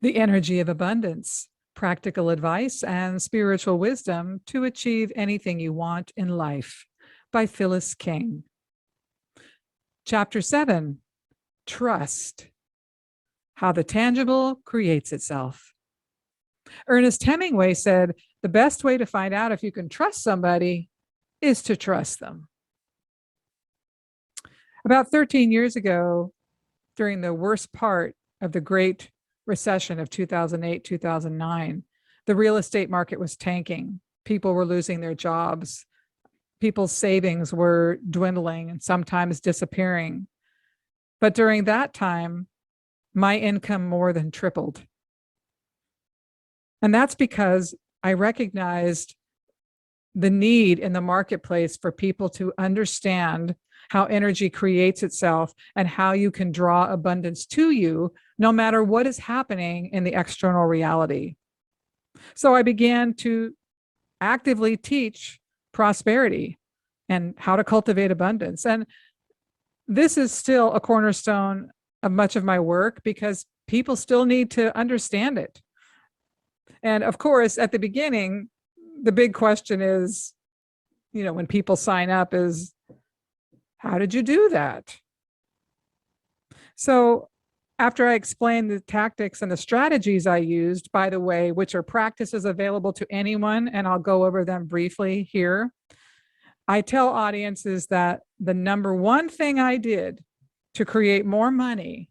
The Energy of Abundance, Practical Advice and Spiritual Wisdom to Achieve Anything You Want in Life by Phyllis King. Chapter 7, Trust, How the Tangible Creates Itself. Ernest Hemingway said, the best way to find out if you can trust somebody is to trust them. About 13 years ago, during the worst part of the Great Recession of 2008, 2009, the real estate market was tanking. People were losing their jobs. People's savings were dwindling and sometimes disappearing. But during that time, my income more than tripled. And that's because I recognized the need in the marketplace for people to understand how energy creates itself and how you can draw abundance to you no matter what is happening in the external reality. So I began to actively teach prosperity and how to cultivate abundance. And this is still a cornerstone of much of my work because people still need to understand it. And of course, at the beginning, the big question is, when people sign up is, how did you do that? So after I explained the tactics and the strategies I used, by the way, which are practices available to anyone, and I'll go over them briefly here, I tell audiences that the number one thing I did to create more money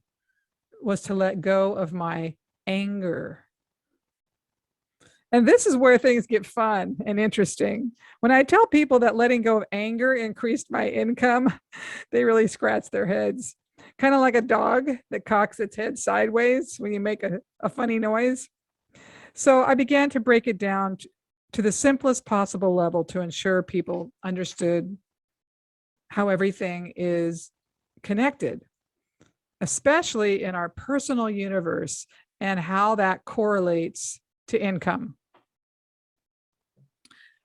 was to let go of my anger. And this is where things get fun and interesting. When I tell people that letting go of anger increased my income, they really scratch their heads. Kind of like a dog that cocks its head sideways when you make a funny noise. So I began to break it down to the simplest possible level to ensure people understood how everything is connected, especially in our personal universe and how that correlates to income.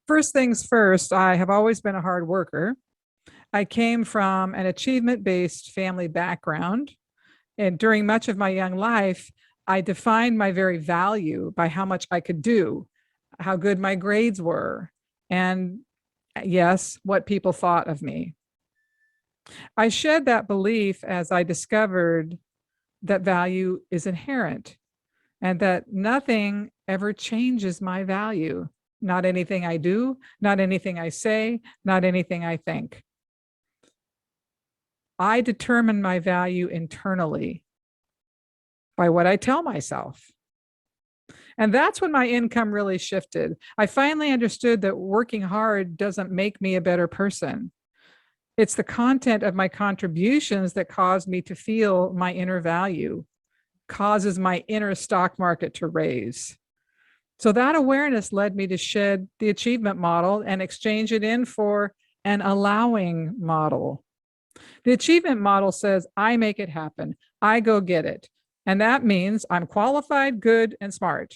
First things first, I have always been a hard worker. I came from an achievement-based family background, and during much of my young life, I defined my very value by how much I could do, how good my grades were, and yes, what people thought of me. I shed that belief as I discovered that value is inherent and that nothing ever changes my value. Not anything I do, not anything I say, not anything I think. I determine my value internally by what I tell myself. And that's when my income really shifted. I finally understood that working hard doesn't make me a better person. It's the content of my contributions that caused me to feel my inner value, causes my inner stock market to raise. So that awareness led me to shed the achievement model and exchange it in for an allowing model. The achievement model says, I make it happen. I go get it. And that means I'm qualified, good, and smart.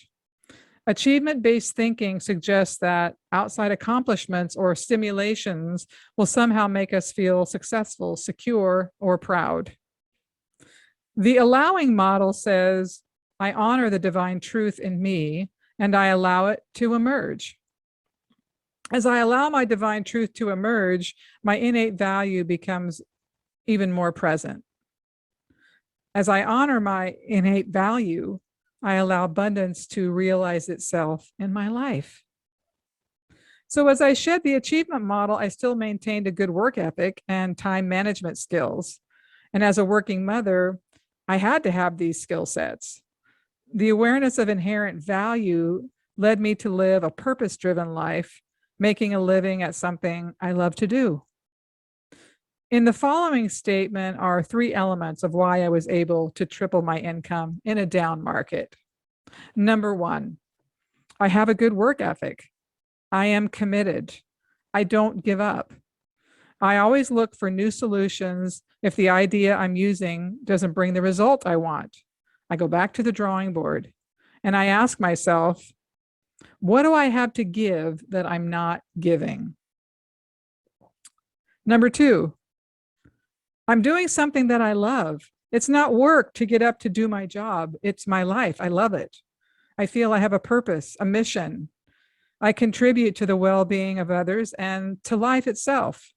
Achievement-based thinking suggests that outside accomplishments or stimulations will somehow make us feel successful, secure, or proud. The allowing model says, I honor the divine truth in me and I allow it to emerge. As I allow my divine truth to emerge, my innate value becomes even more present. As I honor my innate value, I allow abundance to realize itself in my life. So as I shed the achievement model, I still maintained a good work ethic and time management skills. And as a working mother, I had to have these skill sets. The awareness of inherent value led me to live a purpose-driven life, making a living at something I love to do. In the following statement are 3 elements of why I was able to triple my income in a down market. Number 1, I have a good work ethic. I am committed. I don't give up. I always look for new solutions if the idea I'm using doesn't bring the result I want. I go back to the drawing board and I ask myself, what do I have to give that I'm not giving? Number 2, I'm doing something that I love. It's not work to get up to do my job. It's my life. I love it. I feel I have a purpose, a mission. I contribute to the well-being of others and to life itself.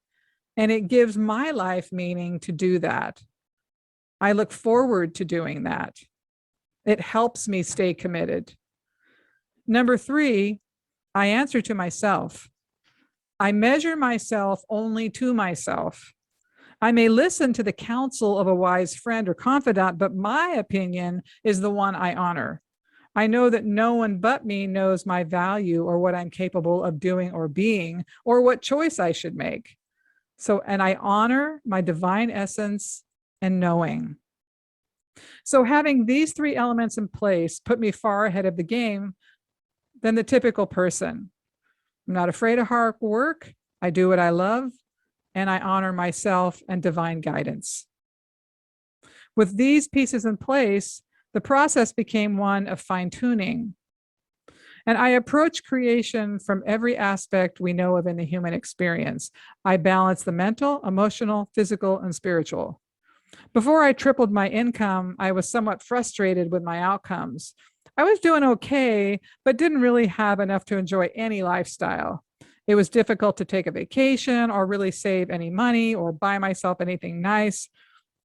And it gives my life meaning to do that. I look forward to doing that. It helps me stay committed. Number 3, I answer to myself. I measure myself only to myself. I may listen to the counsel of a wise friend or confidant, but my opinion is the one I honor. I know that no one but me knows my value or what I'm capable of doing or being, or what choice I should make. So, and I honor my divine essence and knowing. So having these 3 elements in place put me far ahead of the game than the typical person. I'm not afraid of hard work. I do what I love, and I honor myself and divine guidance. With these pieces in place, the process became one of fine-tuning. And I approach creation from every aspect we know of in the human experience. I balance the mental, emotional, physical, and spiritual. Before I tripled my income, I was somewhat frustrated with my outcomes. I was doing okay, but didn't really have enough to enjoy any lifestyle. It was difficult to take a vacation or really save any money or buy myself anything nice.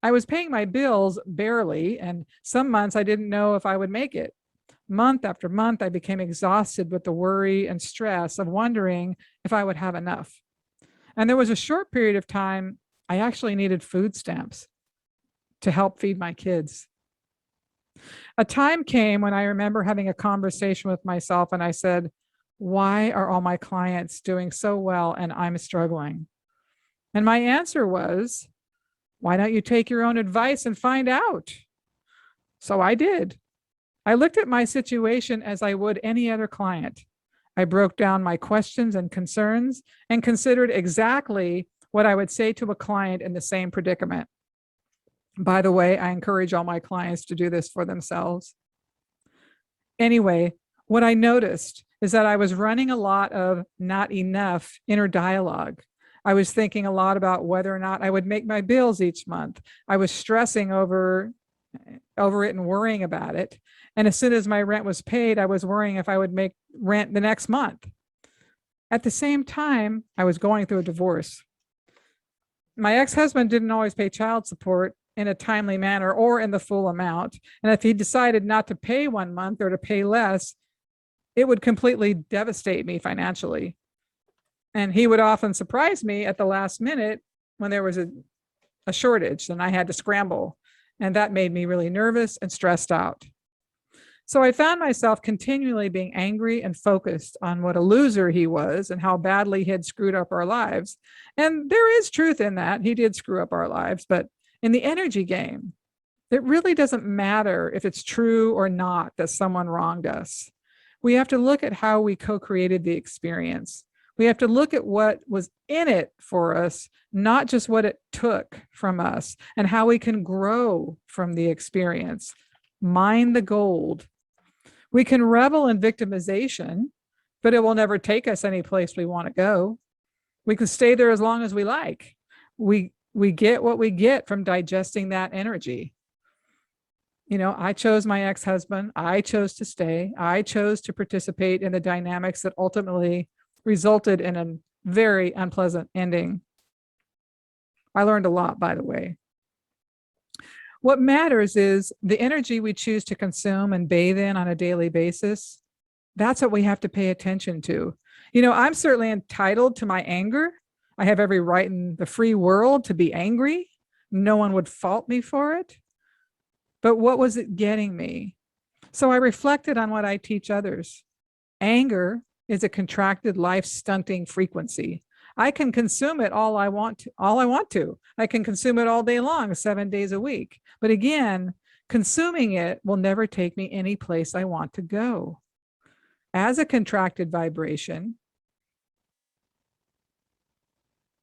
I was paying my bills barely, and some months I didn't know if I would make it. Month after month, I became exhausted with the worry and stress of wondering if I would have enough. And there was a short period of time I actually needed food stamps to help feed my kids. A time came when I remember having a conversation with myself and I said, why are all my clients doing so well and I'm struggling? And my answer was, why don't you take your own advice and find out? So I did. I looked at my situation as I would any other client. I broke down my questions and concerns and considered exactly what I would say to a client in the same predicament. By the way, I encourage all my clients to do this for themselves. Anyway, what I noticed is that I was running a lot of not enough inner dialogue. I was thinking a lot about whether or not I would make my bills each month. I was stressing over it and worrying about it. And as soon as my rent was paid, I was worrying if I would make rent the next month. At the same time, I was going through a divorce. My ex-husband didn't always pay child support in a timely manner or in the full amount. And if he decided not to pay one month or to pay less, it would completely devastate me financially. And he would often surprise me at the last minute when there was a shortage and I had to scramble. And that made me really nervous and stressed out. So I found myself continually being angry and focused on what a loser he was and how badly he had screwed up our lives. And there is truth in that. He did screw up our lives, but in the energy game, it really doesn't matter if it's true or not that someone wronged us. We have to look at how we co-created the experience. We have to look at what was in it for us, not just what it took from us, and how we can grow from the experience. Mine the gold. We can revel in victimization, but it will never take us any place we want to go. We can stay there as long as we like. We get what we get from digesting that energy. You know, I chose my ex-husband. I chose to stay. I chose to participate in the dynamics that ultimately resulted in a very unpleasant ending. I learned a lot, by the way. What matters is the energy we choose to consume and bathe in on a daily basis. That's what we have to pay attention to. You know, I'm certainly entitled to my anger. I have every right in the free world to be angry. No one would fault me for it. But what was it getting me? So I reflected on what I teach others. Anger is a contracted life stunting frequency. I can consume it all I want to. I can consume it all day long, 7 days a week. But again, consuming it will never take me any place I want to go. As a contracted vibration,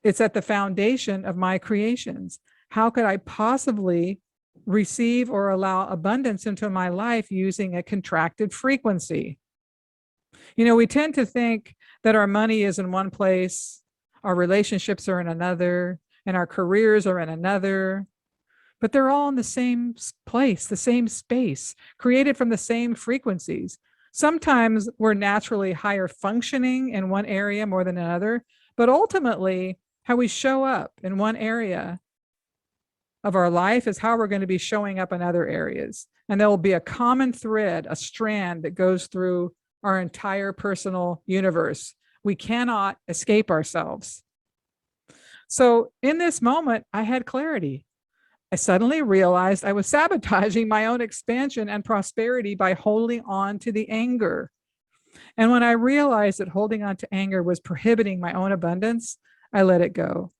it's at the foundation of my creations. How could I possibly receive or allow abundance into my life using a contracted frequency? You know, we tend to think that our money is in one place, our relationships are in another, and our careers are in another. but they're all in the same place, the same space, created from the same frequencies. Sometimes we're naturally higher functioning in one area more than another, but ultimately, how we show up in one area of our life is how we're going to be showing up in other areas. And there will be a common thread, a strand that goes through our entire personal universe. We cannot escape ourselves. So in this moment, I had clarity. I suddenly realized I was sabotaging my own expansion and prosperity by holding on to the anger. And when I realized that holding on to anger was prohibiting my own abundance, I let it go.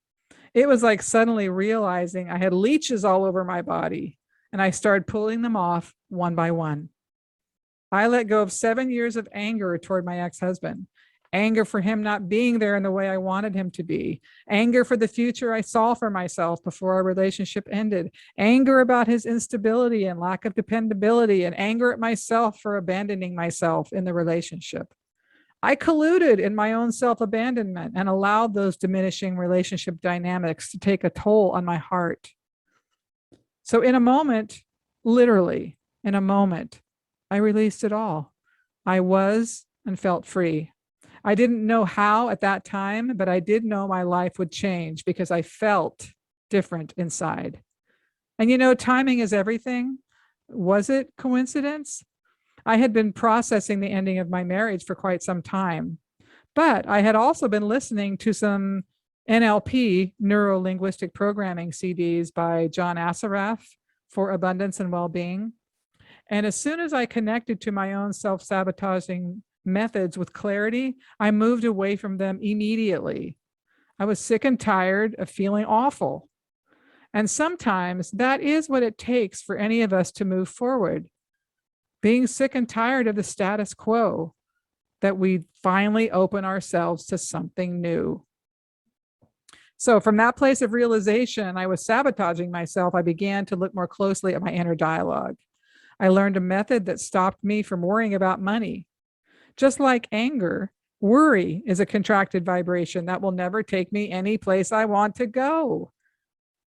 It was like suddenly realizing I had leeches all over my body, and I started pulling them off one by one. I let go of 7 years of anger toward my ex-husband, anger for him not being there in the way I wanted him to be, anger for the future I saw for myself before our relationship ended, anger about his instability and lack of dependability, and anger at myself for abandoning myself in the relationship. I colluded in my own self-abandonment and allowed those diminishing relationship dynamics to take a toll on my heart. So in a moment, literally in a moment, I released it all. I was and felt free. I didn't know how at that time, but I did know my life would change because I felt different inside. And you know, timing is everything. Was it coincidence? I had been processing the ending of my marriage for quite some time, but I had also been listening to some NLP, neuro linguistic programming CDs by John Assaraf for abundance and well-being. And as soon as I connected to my own self-sabotaging methods with clarity, I moved away from them immediately. I was sick and tired of feeling awful. And sometimes that is what it takes for any of us to move forward. Being sick and tired of the status quo, that we finally open ourselves to something new. So from that place of realization, I was sabotaging myself. I began to look more closely at my inner dialogue. I learned a method that stopped me from worrying about money. Just like anger, worry is a contracted vibration that will never take me any place I want to go.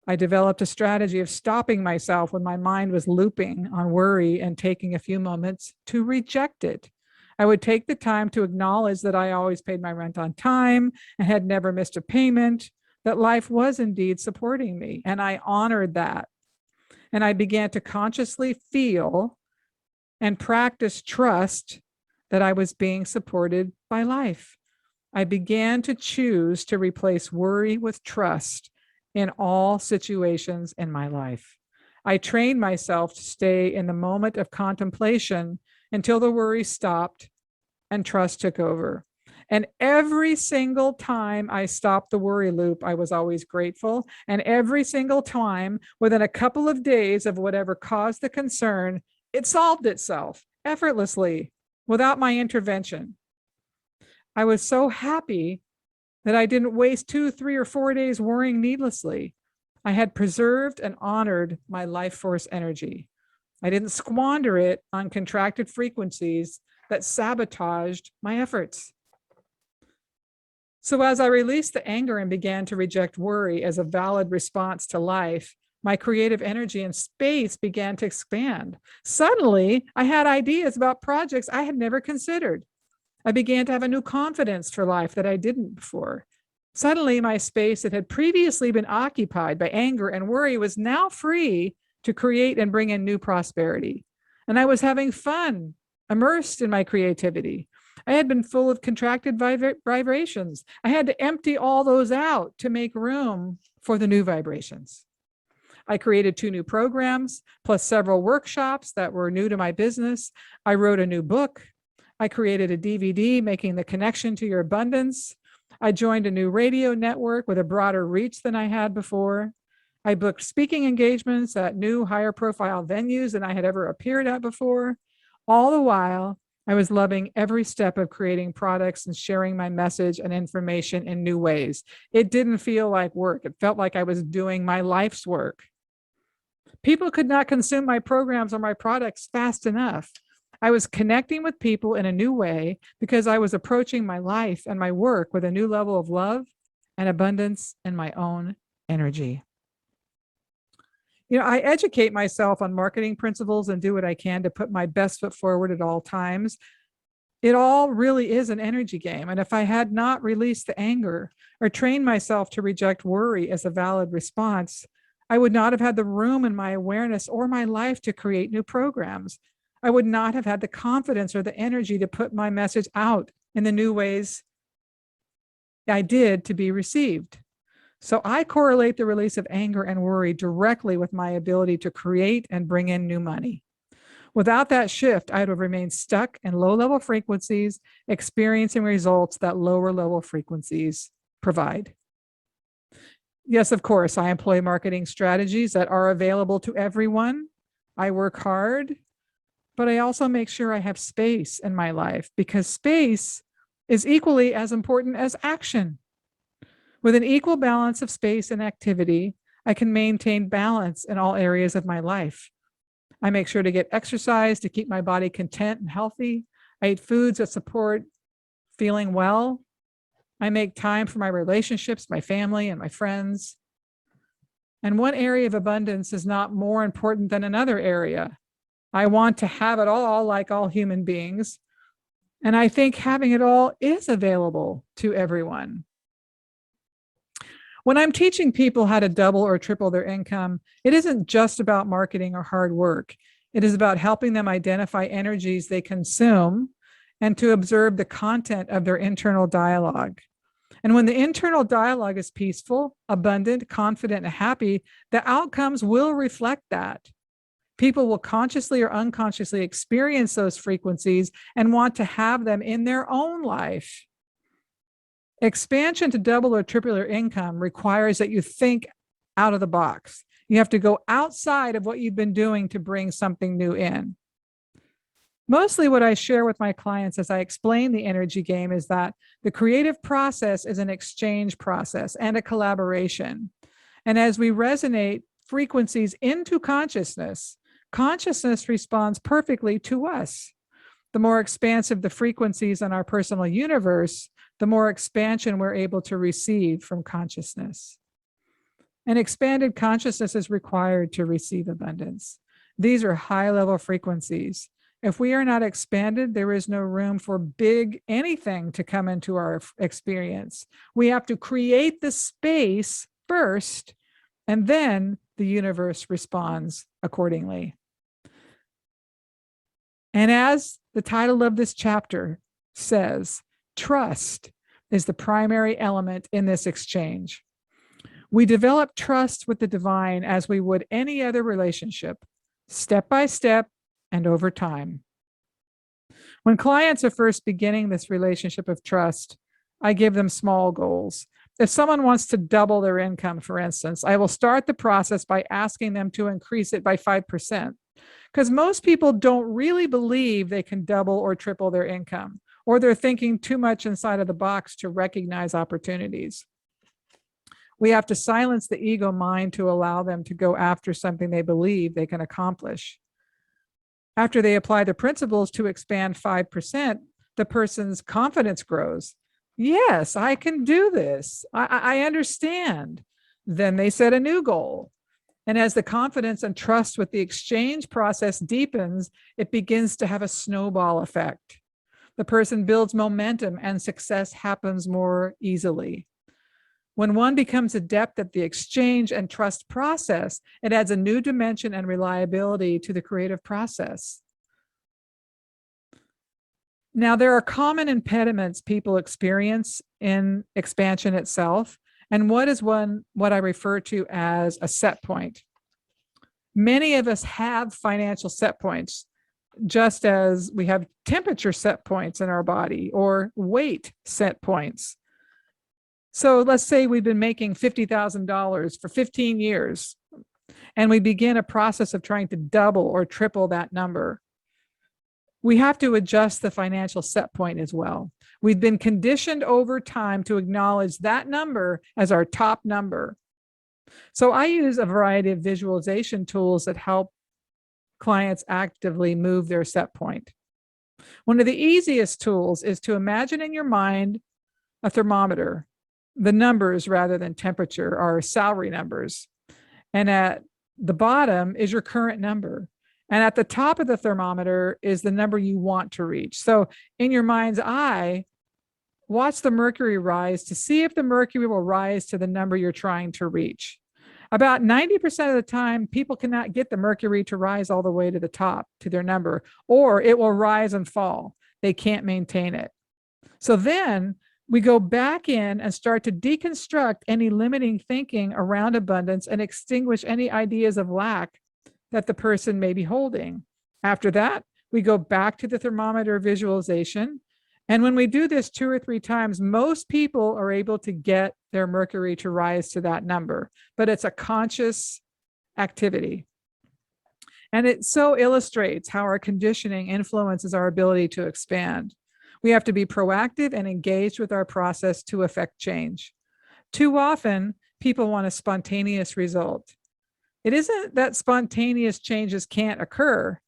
I developed a strategy of stopping myself when my mind was looping on worry and taking a few moments to reject it. I would take the time to acknowledge that I always paid my rent on time and had never missed a payment, that life was indeed supporting me, and I honored that. And I began to consciously feel and practice trust that I was being supported by life. I began to choose to replace worry with trust in all situations in my life. I trained myself to stay in the moment of contemplation until the worry stopped and trust took over. And every single time I stopped the worry loop, I was always grateful. And every single time, within a couple of days of whatever caused the concern, it solved itself effortlessly without my intervention. I was so happy that I didn't waste 2, 3, or 4 days worrying needlessly. I had preserved and honored my life force energy. I didn't squander it on contracted frequencies that sabotaged my efforts. So as I released the anger and began to reject worry as a valid response to life, my creative energy and space began to expand. Suddenly, I had ideas about projects I had never considered. I began to have a new confidence for life that I didn't before. Suddenly, my space that had previously been occupied by anger and worry was now free to create and bring in new prosperity. And I was having fun, immersed in my creativity. I had been full of contracted vibrations. I had to empty all those out to make room for the new vibrations. I created 2 new programs, plus several workshops that were new to my business. I wrote a new book. I created a DVD, Making the Connection to Your Abundance. I joined a new radio network with a broader reach than I had before. I booked speaking engagements at new higher profile venues than I had ever appeared at before. All the while, I was loving every step of creating products and sharing my message and information in new ways. It didn't feel like work. It felt like I was doing my life's work. People could not consume my programs or my products fast enough. I was connecting with people in a new way because I was approaching my life and my work with a new level of love and abundance in my own energy. I educate myself on marketing principles and do what I can to put my best foot forward at all times. It all really is an energy game. And if I had not released the anger or trained myself to reject worry as a valid response, I would not have had the room in my awareness or my life to create new programs. I would not have had the confidence or the energy to put my message out in the new ways I did to be received. So I correlate the release of anger and worry directly with my ability to create and bring in new money. Without that shift, I would have remained stuck in low level frequencies, experiencing results that lower level frequencies provide. Yes, of course, I employ marketing strategies that are available to everyone. I work hard, but I also make sure I have space in my life because space is equally as important as action. With an equal balance of space and activity, I can maintain balance in all areas of my life. I make sure to get exercise to keep my body content and healthy. I eat foods that support feeling well. I make time for my relationships, my family, and my friends. And one area of abundance is not more important than another area. I want to have it all like all human beings. And I think having it all is available to everyone. When I'm teaching people how to double or triple their income, it isn't just about marketing or hard work. It is about helping them identify energies they consume and to observe the content of their internal dialogue. And when the internal dialogue is peaceful, abundant, confident, and happy, the outcomes will reflect that. People will consciously or unconsciously experience those frequencies and want to have them in their own life. Expansion to double or triple your income requires that you think out of the box. You have to go outside of what you've been doing to bring something new in. Mostly what I share with my clients as I explain the energy game is that the creative process is an exchange process and a collaboration. And as we resonate frequencies into consciousness, consciousness responds perfectly to us. The more expansive the frequencies in our personal universe, the more expansion we're able to receive from consciousness. And expanded consciousness is required to receive abundance. These are high-level frequencies. If we are not expanded, there is no room for big anything to come into our experience. We have to create the space first, and then the universe responds accordingly. And as the title of this chapter says, trust is the primary element in this exchange. We develop trust with the divine as we would any other relationship, step by step and over time. When clients are first beginning this relationship of trust, I give them small goals. If someone wants to double their income, for instance, I will start the process by asking them to increase it by 5%, because most people don't really believe they can double or triple their income, or they're thinking too much inside of the box to recognize opportunities. We have to silence the ego mind to allow them to go after something they believe they can accomplish. After they apply the principles to expand 5%, the person's confidence grows. Yes, I can do this. I understand. Then they set a new goal. And as the confidence and trust with the exchange process deepens, it begins to have a snowball effect. The person builds momentum and success happens more easily. When one becomes adept at the exchange and trust process, it adds a new dimension and reliability to the creative process. Now, there are common impediments people experience in expansion itself, and what I refer to as a set point. Many of us have financial set points, just as we have temperature set points in our body or weight set points. So let's say we've been making $50,000 for 15 years, and we begin a process of trying to double or triple that number. We have to adjust the financial set point as well. We've been conditioned over time to acknowledge that number as our top number. So I use a variety of visualization tools that help clients actively move their set point. One of the easiest tools is to imagine in your mind a thermometer. The numbers rather than temperature are salary numbers. And at The bottom is your current number. And at the top of the thermometer is the number you want to reach. So in your mind's eye, watch the mercury rise to see if the mercury will rise to the number you're trying to reach. About 90% of the time, people cannot get the mercury to rise all the way to the top to their number, or it will rise and fall. They can't maintain it. So then we go back in and start to deconstruct any limiting thinking around abundance and extinguish any ideas of lack that the person may be holding. After that, we go back to the thermometer visualization. And when we do this 2 or 3 times, most people are able to get their mercury to rise to that number, but it's a conscious activity. And it so illustrates how our conditioning influences our ability to expand. We have to be proactive and engaged with our process to affect change. Too often, people want a spontaneous result. It isn't that spontaneous changes can't occur,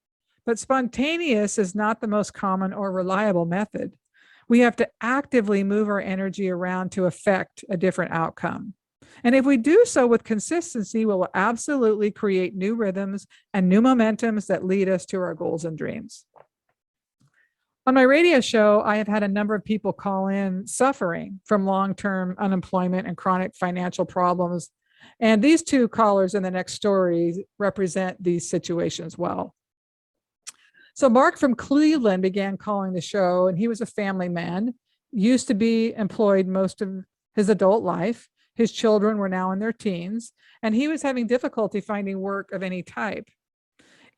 but spontaneous is not the most common or reliable method. We have to actively move our energy around to affect a different outcome. And if we do so with consistency, we will absolutely create new rhythms and new momentums that lead us to our goals and dreams. On my radio show, I have had a number of people call in suffering from long-term unemployment and chronic financial problems. And these 2 callers in the next story represent these situations well. So Mark from Cleveland began calling the show, and he was a family man, used to be employed most of his adult life. His children were now in their teens, and he was having difficulty finding work of any type.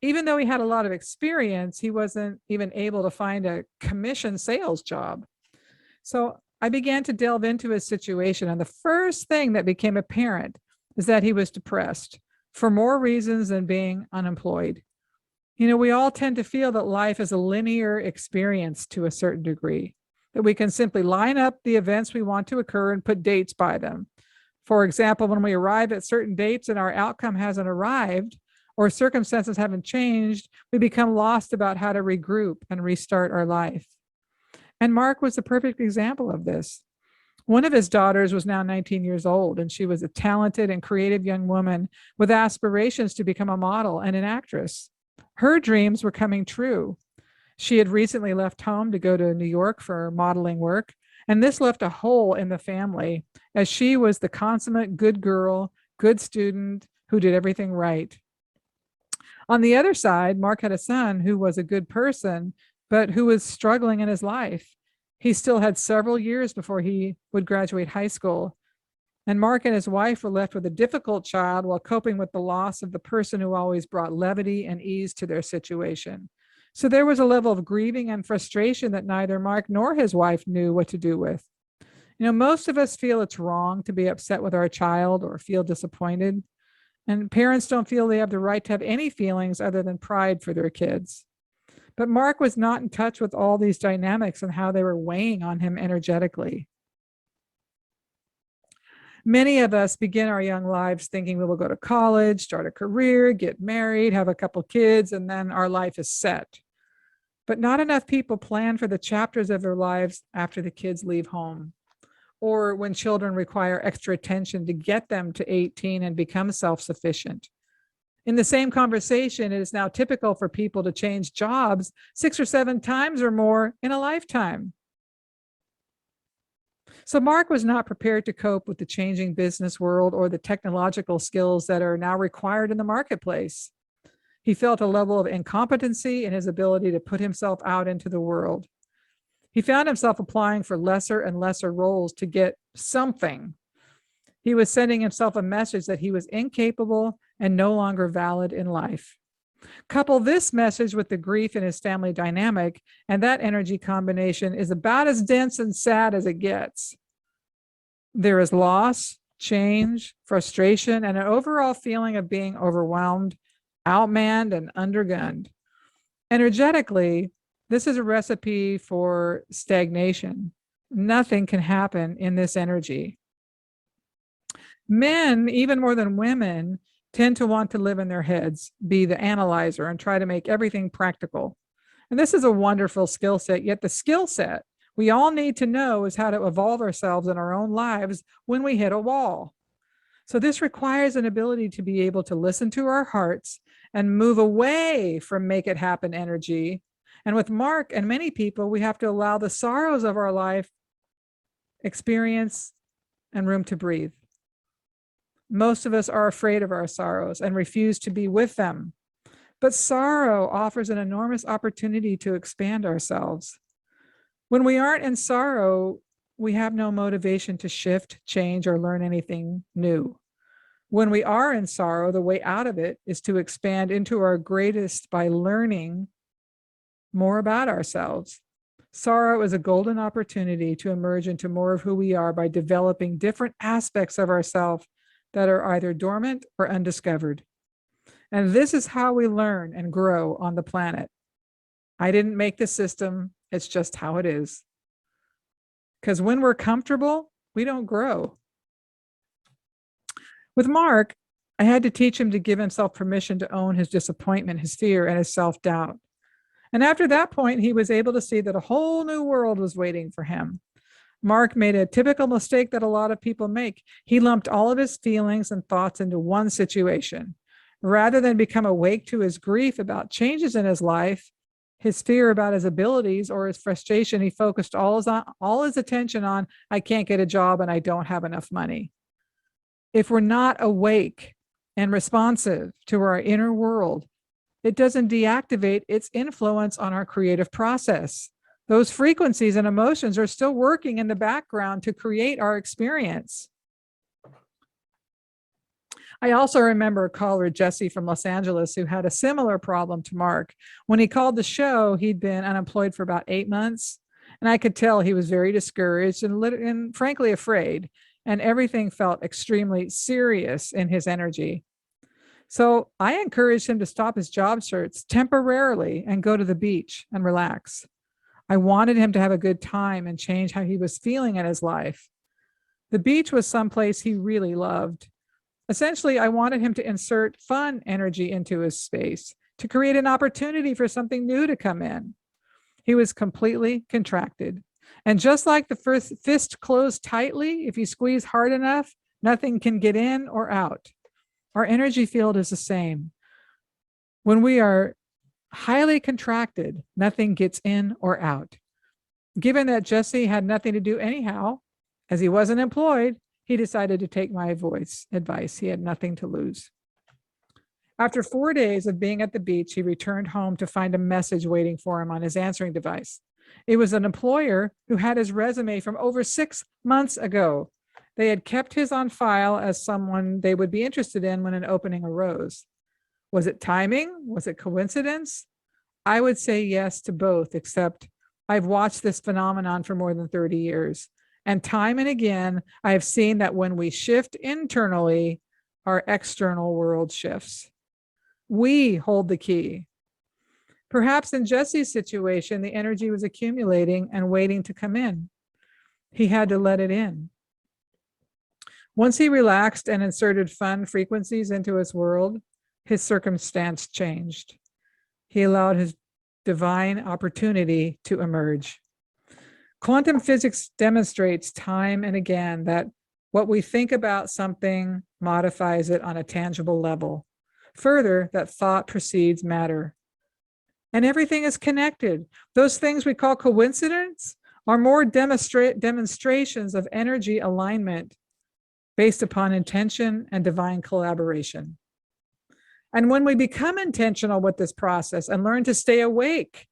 Even though he had a lot of experience, he wasn't even able to find a commission sales job. So I began to delve into his situation, and the first thing that became apparent is that he was depressed for more reasons than being unemployed. You know, we all tend to feel that life is a linear experience to a certain degree, that we can simply line up the events we want to occur and put dates by them. For example, when we arrive at certain dates and our outcome hasn't arrived or circumstances haven't changed, we become lost about how to regroup and restart our life. And Mark was the perfect example of this. One of his daughters was now 19 years old, and she was a talented and creative young woman with aspirations to become a model and an actress. Her dreams were coming true. She had recently left home to go to New York for modeling work, and this left a hole in the family as she was the consummate good girl, good student who did everything right. On the other side, Mark had a son who was a good person, but who was struggling in his life. He still had several years before he would graduate high school. And Mark and his wife were left with a difficult child while coping with the loss of the person who always brought levity and ease to their situation. So there was a level of grieving and frustration that neither Mark nor his wife knew what to do with. You know, most of us feel it's wrong to be upset with our child or feel disappointed. And parents don't feel they have the right to have any feelings other than pride for their kids. But Mark was not in touch with all these dynamics and how they were weighing on him energetically. Many of us begin our young lives thinking we will go to college, start a career, get married, have a couple kids, and then our life is set. But not enough people plan for the chapters of their lives after the kids leave home, or when children require extra attention to get them to 18 and become self-sufficient. In the same conversation, it is now typical for people to change jobs 6 or 7 times or more in a lifetime. So Mark was not prepared to cope with the changing business world or the technological skills that are now required in the marketplace. He felt a level of incompetency in his ability to put himself out into the world. He found himself applying for lesser and lesser roles to get something. He was sending himself a message that he was incapable and no longer valid in life. Couple this message with the grief in his family dynamic, and that energy combination is about as dense and sad as it gets. There is loss, change, frustration, and an overall feeling of being overwhelmed, outmanned, and undergunned. Energetically, this is a recipe for stagnation. Nothing can happen in this energy. Men, even more than women, tend to want to live in their heads, be the analyzer, and try to make everything practical. And this is a wonderful skill set, yet the skill set we all need to know is how to evolve ourselves in our own lives when we hit a wall. So this requires an ability to be able to listen to our hearts and move away from make it happen energy. And with Mark and many people, we have to allow the sorrows of our life experience and room to breathe. Most of us are afraid of our sorrows and refuse to be with them. But sorrow offers an enormous opportunity to expand ourselves. When we aren't in sorrow, we have no motivation to shift, change, or learn anything new. When we are in sorrow, the way out of it is to expand into our greatest by learning more about ourselves. Sorrow is a golden opportunity to emerge into more of who we are by developing different aspects of ourselves that are either dormant or undiscovered. And this is how we learn and grow on the planet. I didn't make the system, it's just how it is. Because when we're comfortable, we don't grow. With Mark, I had to teach him to give himself permission to own his disappointment, his fear, and his self-doubt. And after that point, he was able to see that a whole new world was waiting for him. Mark made a typical mistake that a lot of people make. He lumped all of his feelings and thoughts into one situation. Rather than become awake to his grief about changes in his life, his fear about his abilities, or his frustration, he focused all his attention on, I can't get a job and I don't have enough money. If we're not awake and responsive to our inner world, it doesn't deactivate its influence on our creative process. Those frequencies and emotions are still working in the background to create our experience. I also remember a caller, Jesse from Los Angeles, who had a similar problem to Mark. When he called the show, he'd been unemployed for about 8 months. And I could tell he was very discouraged and frankly afraid. And everything felt extremely serious in his energy. So I encouraged him to stop his job search temporarily and go to the beach and relax. I wanted him to have a good time and change how he was feeling in his life. The beach was someplace he really loved. Essentially, I wanted him to insert fun energy into his space, to create an opportunity for something new to come in. He was completely contracted. And just like the first fist closed tightly, if you squeeze hard enough, nothing can get in or out. Our energy field is the same. When we are highly contracted, nothing gets in or out. Given that Jesse had nothing to do anyhow, as he wasn't employed, he decided to take my advice. He had nothing to lose. After 4 days of being at the beach, he returned home to find a message waiting for him on his answering device. It was an employer who had his resume from over 6 months ago. They had kept his on file as someone they would be interested in when an opening arose. Was it timing? Was it coincidence? I would say yes to both, except I've watched this phenomenon for more than 30 years. And time and again, I have seen that when we shift internally, our external world shifts. We hold the key. Perhaps in Jesse's situation, the energy was accumulating and waiting to come in. He had to let it in. Once he relaxed and inserted fun frequencies into his world, his circumstance changed. He allowed his divine opportunity to emerge. Quantum physics demonstrates time and again that what we think about something modifies it on a tangible level. Further, that thought precedes matter. And everything is connected. Those things we call coincidence are more demonstrations of energy alignment based upon intention and divine collaboration. And when we become intentional with this process and learn to stay awake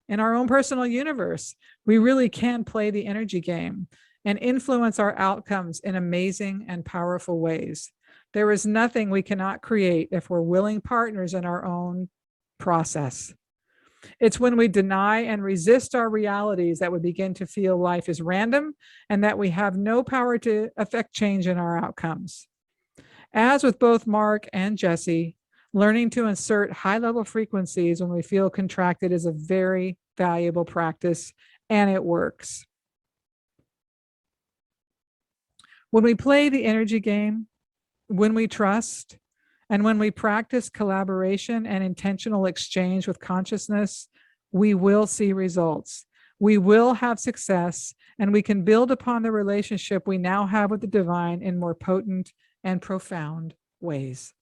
in our own personal universe, we really can play the energy game and influence our outcomes in amazing and powerful ways. There is nothing we cannot create if we're willing partners in our own process. It's when we deny and resist our realities that we begin to feel life is random and that we have no power to affect change in our outcomes. As with both Mark and Jesse, learning to insert high-level frequencies when we feel contracted is a very valuable practice, and it works. When we play the energy game, when we trust, and when we practice collaboration and intentional exchange with consciousness, we will see results. We will have success, and we can build upon the relationship we now have with the divine in more potent and profound ways.